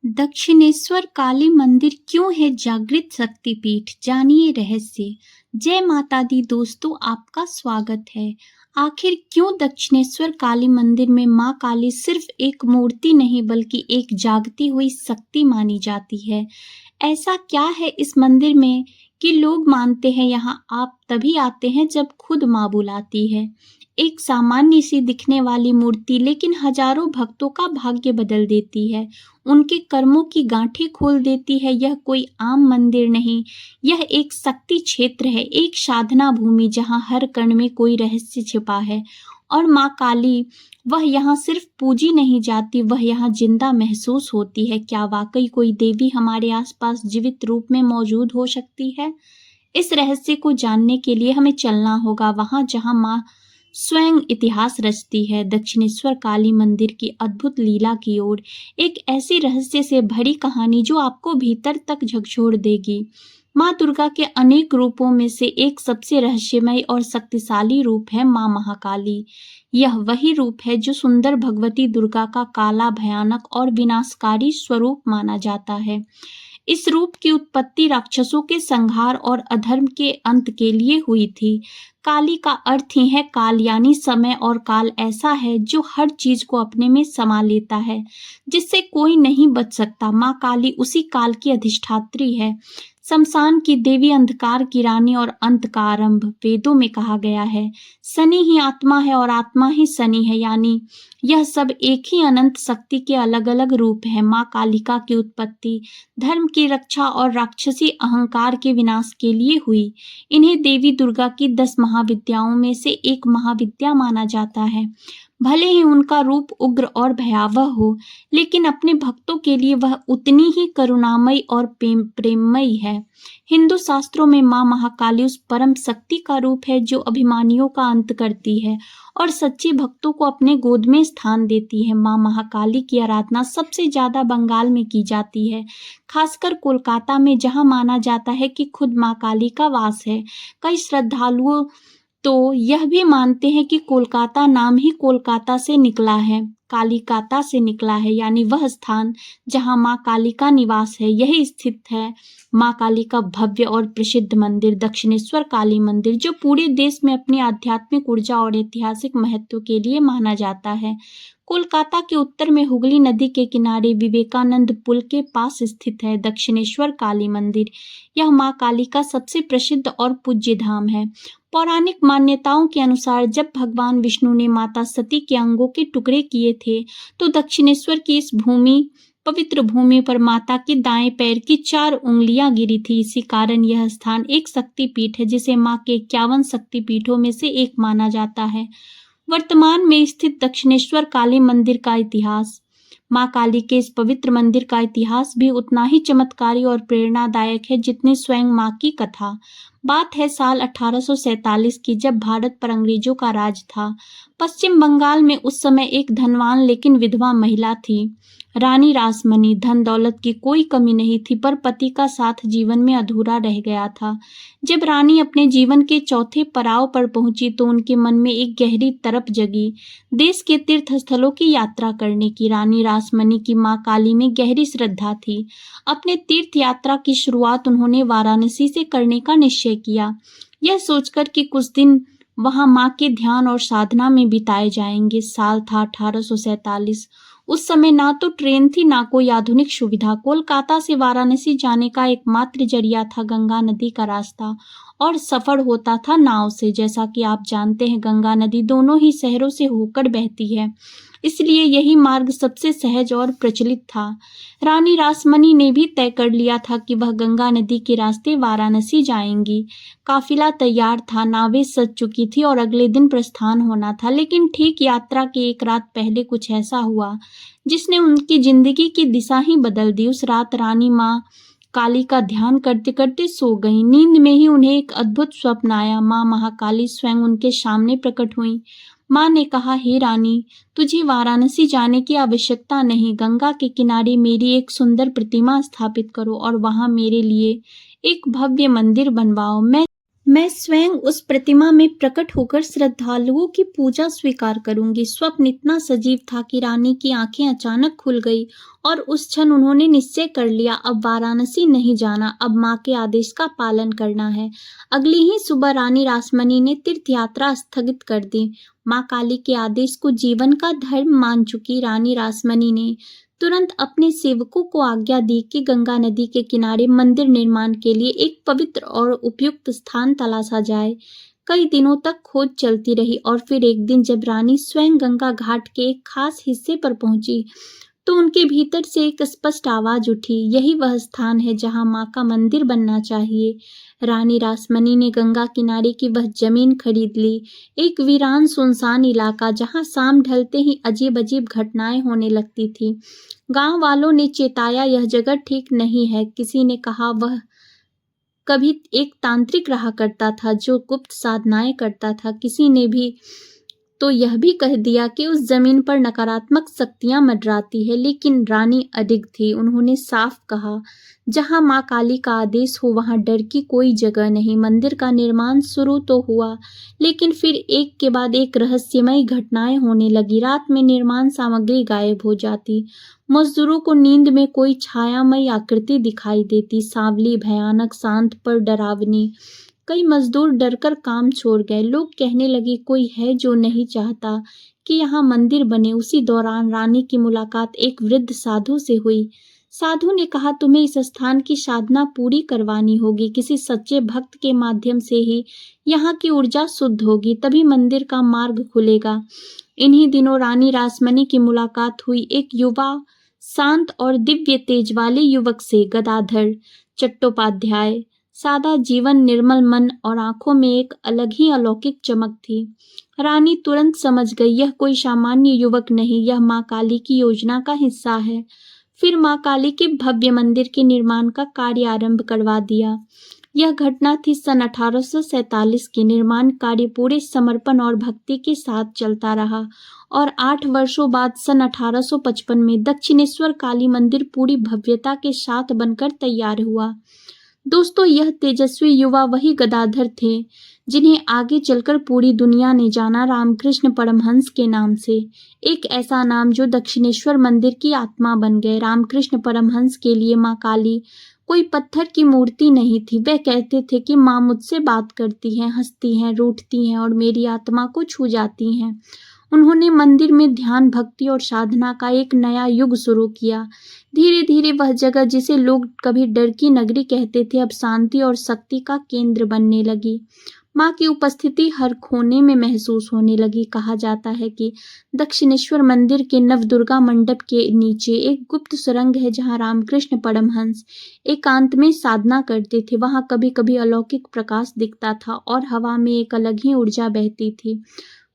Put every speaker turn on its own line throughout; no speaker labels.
दक्षिणेश्वर काली मंदिर क्यों है जागृत शक्तिपीठ, जानिए रहस्य। जय माता दी दोस्तों, आपका स्वागत है। आखिर क्यों दक्षिणेश्वर काली मंदिर में मां काली सिर्फ एक मूर्ति नहीं बल्कि एक जागती हुई शक्ति मानी जाती है। ऐसा क्या है इस मंदिर में कि लोग मानते हैं यहाँ आप तभी आते हैं जब खुद मां बुलाती है। एक सामान्य सी दिखने वाली मूर्ति लेकिन हजारों भक्तों का भाग्य बदल देती है, उनके कर्मों की गांठें खोल देती है। यह कोई आम मंदिर नहीं, यह एक शक्ति क्षेत्र है, एक साधना भूमि जहां हर कण में कोई रहस्य छिपा है। और माँ काली, वह यहाँ सिर्फ पूजी नहीं जाती, वह यहाँ जिंदा महसूस होती है। क्या वाकई कोई देवी हमारे आसपास जीवित रूप में मौजूद हो सकती है? इस रहस्य को जानने के लिए हमें चलना होगा वहां जहां माँ स्वयं इतिहास रचती है, दक्षिणेश्वर काली मंदिर की अद्भुत लीला की ओर। एक ऐसी रहस्य से भरी कहानी जो आपको भीतर तक झकझोर देगी। माँ दुर्गा के अनेक रूपों में से एक सबसे रहस्यमय और शक्तिशाली रूप है माँ महाकाली। यह वही रूप है जो सुंदर भगवती दुर्गा का काला, भयानक और विनाशकारी स्वरूप माना जाता है। इस रूप की उत्पत्ति राक्षसों के संहार और अधर्म के अंत के लिए हुई थी। काली का अर्थ ही है काल, यानी समय, और काल ऐसा है जो हर चीज को अपने में समा लेता है, जिससे कोई नहीं बच सकता। माँ काली उसी काल की अधिष्ठात्री है, शमशान की देवी, अंधकार की रानी और अंत का आरंभ। वेदों में कहा गया है, शनि ही आत्मा है और आत्मा ही शनि है, यानी यह सब एक ही अनंत शक्ति के अलग अलग रूप हैं। माँ कालिका की उत्पत्ति धर्म की रक्षा और राक्षसी अहंकार के विनाश के लिए हुई। इन्हें देवी दुर्गा की 10 महाविद्याओं में से एक महाविद्या माना जाता है। भले ही उनका रूप उग्र और भयावह हो, लेकिन अपने भक्तों के लिए वह उतनी ही करुणामयी और प्रेममयी है। हिंदू शास्त्रों में माँ महाकाली उस परम शक्ति का रूप है जो अभिमानियों का अंत करती है और सच्चे भक्तों को अपने गोद में स्थान देती है। माँ महाकाली की आराधना सबसे ज्यादा बंगाल में की जाती है, खासकर कोलकाता में, जहाँ माना जाता है कि खुद माँ काली का वास है। कई श्रद्धालुओं तो यह भी मानते हैं कि कोलकाता नाम ही कोलकाता से निकला है, कालिकाता से निकला है, यानी वह स्थान जहां मां काली का निवास है। यही स्थित है मां काली का भव्य और प्रसिद्ध मंदिर दक्षिणेश्वर काली मंदिर, जो पूरे देश में अपनी आध्यात्मिक ऊर्जा और ऐतिहासिक महत्व के लिए माना जाता है। कोलकाता के उत्तर में हुगली नदी के किनारे विवेकानंद पुल के पास स्थित है दक्षिणेश्वर काली मंदिर। यह मां काली का सबसे प्रसिद्ध और पूज्य धाम है। पौराणिक मान्यताओं के अनुसार जब भगवान विष्णु ने माता सती के अंगों के टुकड़े किए थे, तो दक्षिणेश्वर की इस पवित्र भूमि पर माता के दाएं पैर की 4 उंगलियां गिरी थी। इसी कारण यह स्थान एक शक्तिपीठ है, जिसे मां के 51 शक्तिपीठों में से एक माना जाता है। वर्तमान में स्थित दक्षिणेश्वर काली मंदिर का इतिहास। मां काली के इस पवित्र मंदिर का इतिहास भी उतना ही चमत्कारी और प्रेरणादायक है जितनी स्वयं मां की कथा। बात है साल 1847 की, जब भारत पर अंग्रेजों का राज था। पश्चिम बंगाल में उस समय एक धनवान लेकिन विधवा महिला थी, रानी रासमणी। धन दौलत की कोई कमी नहीं थी, पर पति का साथ जीवन में अधूरा रह गया था। जब रानी अपने जीवन के चौथे पड़ाव पर पहुंची तो उनके मन में एक गहरी तड़प जगी, देश के तीर्थ स्थलों की यात्रा करने की। रानी रासमणी की मां काली में गहरी श्रद्धा थी। अपने तीर्थ यात्रा की शुरुआत उन्होंने वाराणसी से करने का निश्चय किया, यह सोचकर कि कुछ दिन वहां मां के ध्यान और साधना में बिताए जाएंगे। साल था 1847। उस समय ना तो ट्रेन थी, ना कोई आधुनिक सुविधा। कोलकाता से वाराणसी जाने का एकमात्र जरिया था गंगा नदी का रास्ता, और सफर होता था नाव से। जैसा कि आप जानते हैं, गंगा नदी दोनों ही शहरों से होकर बहती है, इसलिए यही मार्ग सबसे सहज और प्रचलित था। रानी रासमणी ने भी तय कर लिया था कि वह गंगा नदी के रास्ते वाराणसी जाएंगी। काफिला तैयार था, नावें सज चुकी थी और अगले दिन प्रस्थान होना था। लेकिन ठीक यात्रा के एक रात पहले कुछ ऐसा हुआ जिसने उनकी जिंदगी की दिशा ही बदल दी। उस रात रानी माँ काली का ध्यान करते करते सो गई। नींद में ही उन्हें एक अद्भुत स्वप्न आया। माँ महाकाली स्वयं उनके सामने प्रकट हुई। माँ ने कहा, हे रानी, तुझे वाराणसी जाने की आवश्यकता नहीं। गंगा के किनारे मेरी एक सुंदर प्रतिमा स्थापित करो और वहां मेरे लिए एक भव्य मंदिर बनवाओ। मैं स्वयं उस प्रतिमा में प्रकट होकर श्रद्धालुओं की पूजा स्वीकार करूंगी। स्वप्न इतना सजीव था कि रानी की आंखें अचानक खुल गई और उस क्षण उन्होंने निश्चय कर लिया, अब वाराणसी नहीं जाना, अब माँ के आदेश का पालन करना है। अगली ही सुबह रानी रासमणी ने तीर्थ यात्रा स्थगित कर दी। माँ काली के आदेश को जीवन का धर्म मान चुकी रानी रासमणी ने तुरंत अपने सेवकों को आज्ञा दी कि गंगा नदी के किनारे मंदिर निर्माण के लिए एक पवित्र और उपयुक्त स्थान तलाशा जाए। कई दिनों तक खोज चलती रही और फिर एक दिन जब रानी स्वयं गंगा घाट के एक खास हिस्से पर पहुंची तो उनके भीतर से एक स्पष्ट आवाज उठी, यही वह स्थान है जहां माँ का मंदिर बनना चाहिए। रानी रासमणी ने गंगा किनारे की वह जमीन खरीद ली, एक वीरान सुनसान इलाका जहां शाम ढलते ही अजीब अजीब घटनाएं होने लगती थी। गांव वालों ने चेताया, यह जगह ठीक नहीं है। किसी ने कहा वह कभी एक तांत्रिक रहा करता था जो गुप्त साधनाएं करता था। किसी ने भी तो यह भी कह दिया कि उस जमीन पर नकारात्मक शक्तियां मंडराती है। लेकिन रानी अडिग थी। उन्होंने साफ कहा, जहां माँ काली का आदेश हो वहां डर की कोई जगह नहीं। मंदिर का निर्माण शुरू तो हुआ, लेकिन फिर एक के बाद एक रहस्यमयी घटनाएं होने लगी। रात में निर्माण सामग्री गायब हो जाती, मजदूरों को नींद में कोई छायामयी आकृति दिखाई देती, सांवली, भयानक, शांत पर डरावनी। कई मजदूर डरकर काम छोड़ गए। लोग कहने लगे कोई है जो नहीं चाहता कि यहाँ मंदिर बने। उसी दौरान रानी की मुलाकात एक वृद्ध साधु से हुई। साधु ने कहा, तुम्हें इस स्थान की साधना पूरी करवानी होगी। किसी सच्चे भक्त के माध्यम से ही यहाँ की ऊर्जा शुद्ध होगी, तभी मंदिर का मार्ग खुलेगा। इन्हीं दिनों रानी रासमणी की मुलाकात हुई एक युवा, शांत और दिव्य तेज वाले युवक से, गदाधर चट्टोपाध्याय। सादा जीवन, निर्मल मन और आंखों में एक अलग ही अलौकिक चमक थी। रानी तुरंत समझ गई, यह कोई सामान्य युवक नहीं, यह माँ काली की योजना का हिस्सा है। फिर माँ काली के भव्य मंदिर के निर्माण का कार्य आरंभ करवा दिया। यह घटना थी सन 1847 की। निर्माण कार्य पूरे समर्पण और भक्ति के साथ चलता रहा और 8 वर्षों बाद सन 1855 में दक्षिणेश्वर काली मंदिर पूरी भव्यता के साथ बनकर तैयार हुआ। दोस्तों, यह तेजस्वी युवा वही गदाधर थे जिन्हें आगे चलकर पूरी दुनिया ने जाना, रामकृष्ण परमहंस के नाम से। एक ऐसा नाम जो दक्षिणेश्वर मंदिर की आत्मा बन गए। रामकृष्ण परमहंस के लिए माँ काली कोई पत्थर की मूर्ति नहीं थी। वे कहते थे कि माँ मुझसे बात करती हैं, हंसती हैं, रूठती हैं और मेरी आत्मा को छू जाती हैं। उन्होंने मंदिर में ध्यान, भक्ति और साधना का एक नया युग शुरू किया। धीरे धीरे वह जगह जिसे लोग कभी डर की नगरी कहते थे, अब शांति और शक्ति का केंद्र बनने लगी। माँ की उपस्थिति हर कोने में महसूस होने लगी। कहा जाता है कि दक्षिणेश्वर मंदिर के नवदुर्गा मंडप के नीचे एक गुप्त सुरंग है जहाँ रामकृष्ण परमहंस एकांत में साधना करते थे। वहाँ कभी कभी अलौकिक प्रकाश दिखता था और हवा में एक अलग ही ऊर्जा बहती थी।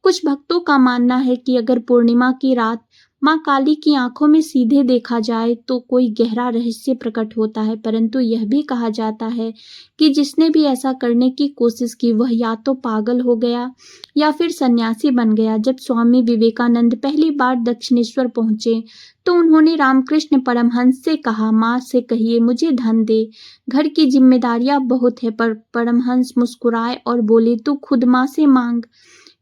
कुछ भक्तों का मानना है कि अगर पूर्णिमा की रात माँ काली की आंखों में सीधे देखा जाए तो कोई गहरा रहस्य प्रकट होता है, परंतु यह भी कहा जाता है कि जिसने भी ऐसा करने की कोशिश की वह या तो पागल हो गया या फिर सन्यासी बन गया। जब स्वामी विवेकानंद पहली बार दक्षिणेश्वर पहुंचे तो उन्होंने रामकृष्ण परमहंस से कहा, माँ से कहिए मुझे धन दे, घर की जिम्मेदारियां बहुत है। पर परमहंस मुस्कुराए और बोले, तू खुद माँ से मांग।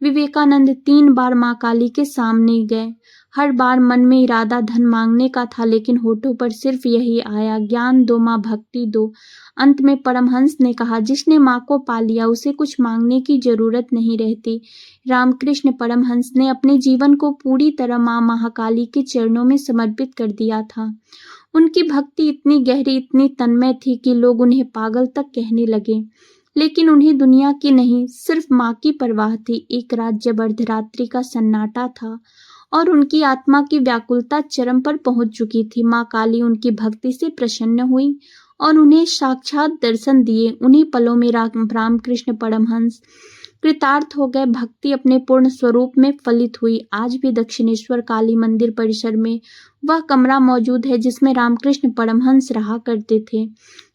विवेकानंद 3 बार माँ काली के सामने गए। हर बार मन में इरादा धन मांगने का था, लेकिन होठों पर सिर्फ यही आया, ज्ञान दो माँ, भक्ति दो। अंत में परमहंस ने कहा, जिसने माँ को पा लिया उसे कुछ मांगने की जरूरत नहीं रहती। रामकृष्ण परमहंस ने अपने जीवन को पूरी तरह माँ महाकाली के चरणों में समर्पित कर दिया था। उनकी भक्ति इतनी गहरी, इतनी तन्मय थी कि लोग उन्हें पागल तक कहने लगे। लेकिन उन्हें दुनिया की नहीं, सिर्फ माँ की परवाह थी। एक रात जब अर्धरात्रि का सन्नाटा था और उनकी आत्मा की व्याकुलता चरम पर पहुंच चुकी थी, माँ काली उनकी भक्ति से प्रसन्न हुई और उन्हें साक्षात दर्शन दिए। उन्हीं पलों में रामकृष्ण परमहंस कृतार्थ हो गए। भक्ति अपने पूर्ण स्वरूप में फलित हुई। आज भी दक्षिणेश्वर काली मंदिर परिसर में वह कमरा मौजूद है जिसमें रामकृष्ण परमहंस रहा करते थे।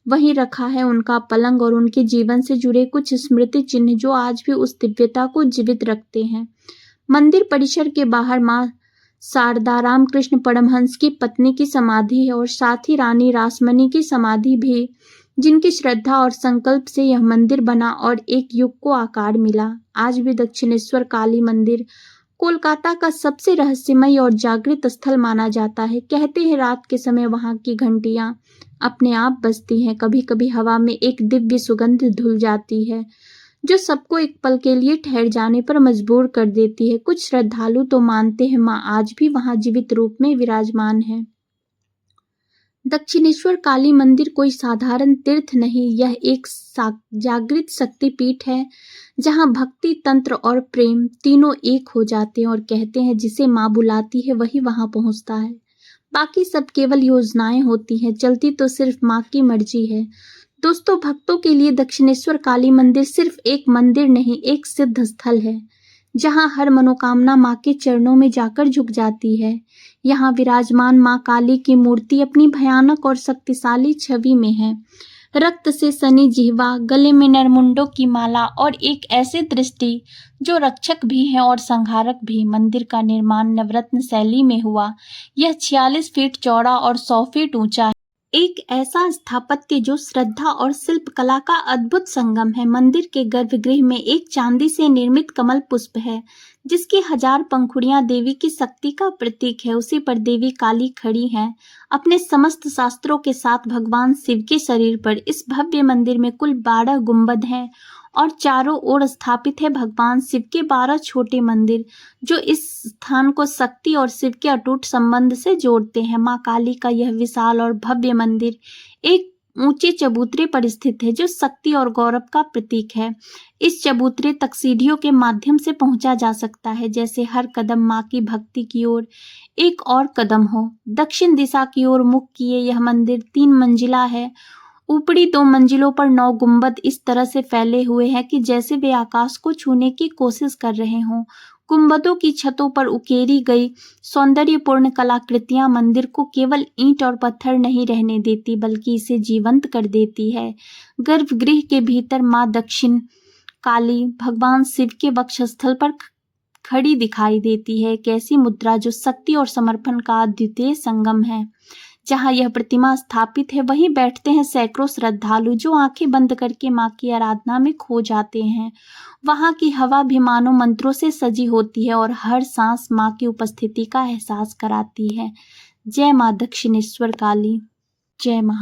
वहीं रखा है उनका पलंग और उनके जीवन से जुड़े कुछ स्मृति चिन्ह जो आज भी उस दिव्यता को जीवित रखते हैं। मंदिर परिसर के बाहर माँ शारदा, रामकृष्ण परमहंस की पत्नी की समाधि है और साथ ही रानी रासमणी की समाधि भी जिनकी श्रद्धा और संकल्प से यह मंदिर बना और एक युग को आकार मिला। आज भी दक्षिणेश्वर काली मंदिर कोलकाता का सबसे रहस्यमय और जागृत स्थल माना जाता है। कहते हैं रात के समय वहां की घंटियां अपने आप बजती हैं। कभी कभी हवा में एक दिव्य सुगंध धुल जाती है जो सबको एक पल के लिए ठहर जाने पर मजबूर कर देती है। कुछ श्रद्धालु तो मानते हैं मां आज भी वहां जीवित रूप में विराजमान है। दक्षिणेश्वर काली मंदिर कोई साधारण तीर्थ नहीं, यह एक जागृत शक्तिपीठ है जहां भक्ति, तंत्र और प्रेम तीनों एक हो जाते हैं और कहते हैं जिसे मां बुलाती है वही वहां पहुंचता है। बाकी सब केवल योजनाएं होती हैं, चलती तो सिर्फ मां की मर्जी है। दोस्तों, भक्तों के लिए दक्षिणेश्वर काली मंदिर सिर्फ एक मंदिर नहीं, एक सिद्ध स्थल है जहां हर मनोकामना मां के चरणों में जाकर झुक जाती है। यहाँ विराजमान मां काली की मूर्ति अपनी भयानक और शक्तिशाली छवि में है। रक्त से सनी जिह्वा, गले में नरमुंडों की माला और एक ऐसे दृष्टि जो रक्षक भी है और संहारक भी। मंदिर का निर्माण नवरत्न शैली में हुआ। यह 46 फीट चौड़ा और 100 फीट ऊंचा है। एक ऐसा स्थापत्य जो श्रद्धा और शिल्प कला का अद्भुत संगम है। मंदिर के गर्भगृह में एक चांदी से निर्मित कमल पुष्प है जिसकी 1000 पंखुड़ियां देवी की शक्ति का प्रतीक है। उसी पर देवी काली खड़ी हैं अपने समस्त शास्त्रों के साथ भगवान शिव के शरीर पर। इस भव्य मंदिर में कुल 12 गुंबद हैं और चारों ओर स्थापित है भगवान शिव के 12 छोटे मंदिर जो इस स्थान को शक्ति और शिव के अटूट संबंध से जोड़ते हैं। मां काली का यह विशाल और भव्य मंदिर एक ऊंचे चबूतरे पर स्थित है जो शक्ति और गौरव का प्रतीक है। इस चबूतरे तक सीढ़ियों के माध्यम से पहुंचा जा सकता है, जैसे हर कदम मां की भक्ति की ओर एक और कदम हो। दक्षिण दिशा की ओर मुख किए यह मंदिर 3 मंजिला है। ऊपरी 2 मंजिलों पर 9 गुंबद इस तरह से फैले हुए हैं कि जैसे वे आकाश को छूने की कोशिश कर रहे हों। गुंबदों की छतों पर उकेरी गई सौंदर्यपूर्ण कलाकृतियां मंदिर को केवल ईंट और पत्थर नहीं रहने देती बल्कि इसे जीवंत कर देती है। गर्भगृह के भीतर मां दक्षिण काली भगवान शिव के वक्षस्थल पर खड़ी दिखाई देती है। एक ऐसी मुद्रा जो शक्ति और समर्पण का अद्वितीय संगम है। जहां यह प्रतिमा स्थापित है वहीं बैठते हैं सैकड़ों श्रद्धालु जो आंखें बंद करके मां की आराधना में खो जाते हैं। वहां की हवा भी मानो मंत्रों से सजी होती है और हर सांस मां की उपस्थिति का एहसास कराती है। जय मां दक्षिणेश्वर काली, जय मां।